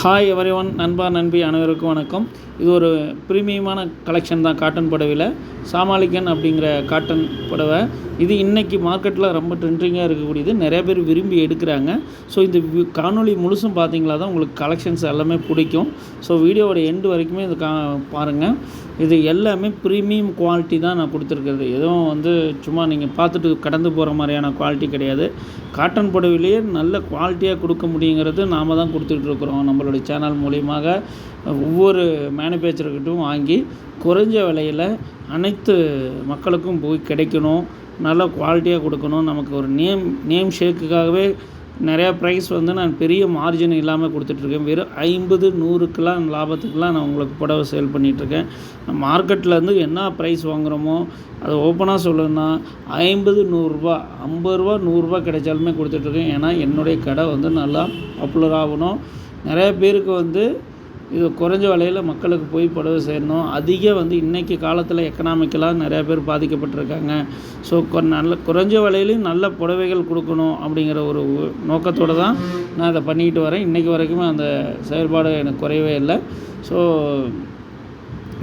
Hi everyone, நண்பா நண்பி அனைவருக்கும் வணக்கம். இது ஒரு ப்ரீமியமான கலெக்ஷன் தான் காட்டன் புடவையில். சாமாலிகன் அப்படிங்கிற காட்டன் புடவை இது இன்றைக்கி மார்க்கெட்டில் ரொம்ப ட்ரெண்டிங்காக இருக்கக்கூடியது. நிறைய பேர் விரும்பி எடுக்கிறாங்க. ஸோ இந்த காணொலி முழுசும் பார்த்தீங்களா தான் உங்களுக்கு கலெக்ஷன்ஸ் எல்லாமே பிடிக்கும். ஸோ வீடியோவோட எண்டு வரைக்குமே இது பாருங்கள். இது எல்லாமே ப்ரீமியம் குவாலிட்டி தான் நான் கொடுத்துருக்கிறது. எதுவும் சும்மா நீங்கள் பார்த்துட்டு கடந்து போகிற மாதிரியான குவாலிட்டி கிடையாது. காட்டன் புடவையிலேயே நல்ல குவாலிட்டியாக கொடுக்க முடியுங்கிறது நாம் தான் கொடுத்துட்ருக்குறோம். நம்மளுடைய சேனல் மூலியமாக ஒவ்வொரு மேனுஃபேக்சர்கிட்டும் வாங்கி குறைஞ்ச விலையில் அனைத்து மக்களுக்கும் போய் கிடைக்கணும், நல்ல குவாலிட்டியாக கொடுக்கணும். நமக்கு ஒரு நேம் ஷேக்குக்காகவே நிறையா ப்ரைஸ் நான் பெரிய மார்ஜின் இல்லாமல் கொடுத்துட்ருக்கேன். வெறும் 50-100க்கெலாம் லாபத்துக்கெலாம் நான் உங்களுக்கு புடவை சேல் பண்ணிகிட்ருக்கேன். மார்க்கெட்லேருந்து என்ன ப்ரைஸ் வாங்குகிறோமோ அதை ஓப்பனாக சொல்லணுன்னா 50-100 50-100 கிடைச்சாலுமே கொடுத்துட்ருக்கேன். ஏன்னா என்னுடைய கடை நல்லா பாப்புலர் ஆகணும். நிறைய பேருக்கு இது குறைஞ்ச விலையில் மக்களுக்கு போய் புடவை சேரணும். அதிக இன்றைக்கி காலத்தில் எக்கனாமிக்கலாக நிறையா பேர் பாதிக்கப்பட்டிருக்காங்க. ஸோ நல்ல குறைஞ்ச விலையிலையும் நல்ல புடவைகள் கொடுக்கணும் அப்படிங்கிற ஒரு நோக்கத்தோடு தான் நான் அதை பண்ணிக்கிட்டு வரேன். இன்றைக்கி வரைக்குமே அந்த செயல்பாடு எனக்கு குறையவே இல்லை. ஸோ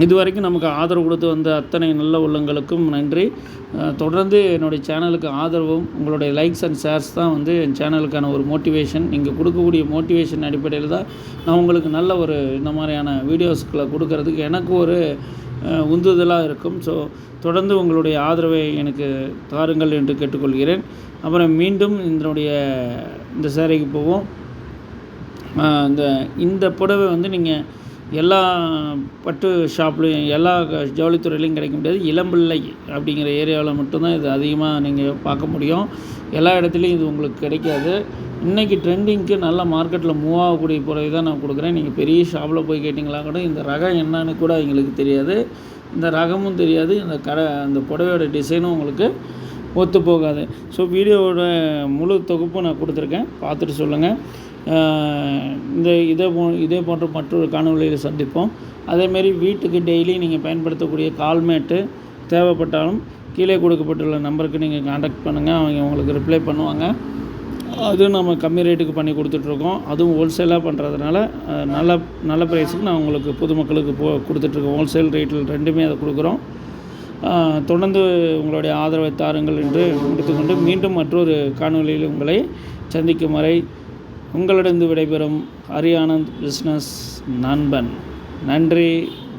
இது வரைக்கும் நமக்கு ஆதரவு கொடுத்து வந்த அத்தனை நல்ல உள்ளங்களுக்கும் நன்றி. தொடர்ந்து என்னுடைய சேனலுக்கு ஆதரவும் உங்களுடைய லைக்ஸ் அண்ட் ஷேர்ஸ் தான் என் சேனலுக்கான ஒரு மோட்டிவேஷன். நீங்கள் கொடுக்கக்கூடிய மோட்டிவேஷன் அடிப்படையில் தான் நான் உங்களுக்கு நல்ல ஒரு இந்த மாதிரியான வீடியோஸ்களை கொடுக்கறதுக்கு எனக்கு ஒரு உந்துதலாக இருக்கும். ஸோ தொடர்ந்து உங்களுடைய ஆதரவை எனக்கு தாருங்கள் என்று கேட்டுக்கொள்கிறேன். அப்புறம் மீண்டும் இந்த சேரைக்கு போவோம். இந்த புடவை நீங்கள் எல்லா பட்டு ஷாப்லேயும் எல்லா ஜவுளித்துறையிலையும் கிடைக்க முடியாது. இளம்பிள்ளை அப்படிங்கிற ஏரியாவில் மட்டும்தான் இது அதிகமாக நீங்கள் பார்க்க முடியும். எல்லா இடத்துலையும் இது உங்களுக்கு கிடைக்காது. இன்றைக்கி ட்ரெண்டிங்க்கு நல்ல மார்க்கெட்டில் மூவ் ஆகக்கூடிய புடவை தான் நான் கொடுக்குறேன். நீங்கள் பெரிய ஷாப்பில் போய் கேட்டிங்களா கூட இந்த ரகம் என்னன்னு கூட எங்களுக்கு தெரியாது, இந்த ரகமும் தெரியாது, அந்த புடவையோட டிசைனும் உங்களுக்கு ஒத்து போகாது. ஸோ வீடியோவோட முழு தொகுப்பும் நான் கொடுத்துருக்கேன், பார்த்துட்டு சொல்லுங்கள். இதே போன்ற மற்றொரு காணொளியில் சந்திப்போம். அதேமாரி வீட்டுக்கு டெய்லி நீங்கள் பயன்படுத்தக்கூடிய கால்மேட்டு தேவைப்பட்டாலும் கீழே கொடுக்கப்பட்டுள்ள நம்பருக்கு நீங்கள் காண்டாக்ட் பண்ணுங்கள். அவங்க உங்களுக்கு ரிப்ளை பண்ணுவாங்க. அதுவும் நம்ம கம்மி ரேட்டுக்கு பண்ணி கொடுத்துட்ருக்கோம். அதுவும் ஹோல்சேலாக பண்ணுறதுனால நல்ல ப்ரைஸுக்கு நான் உங்களுக்கு பொதுமக்களுக்கு கொடுத்துட்ருக்கோம். ஹோல்சேல் ரேட்டில் ரெண்டுமே அதை கொடுக்குறோம். தொடர்ந்து உங்களுடைய ஆதரவை தாருங்கள் என்று முடித்துக்கொண்டு மீண்டும் மற்றொரு காணொளியில் உங்களை சந்திக்கும் வரை உங்களிடம் விடைபெறும் ஹரியானந்த் பிஸ்னஸ் நண்பன். நன்றி,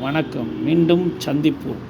வணக்கம். மீண்டும் சந்திப்போம்.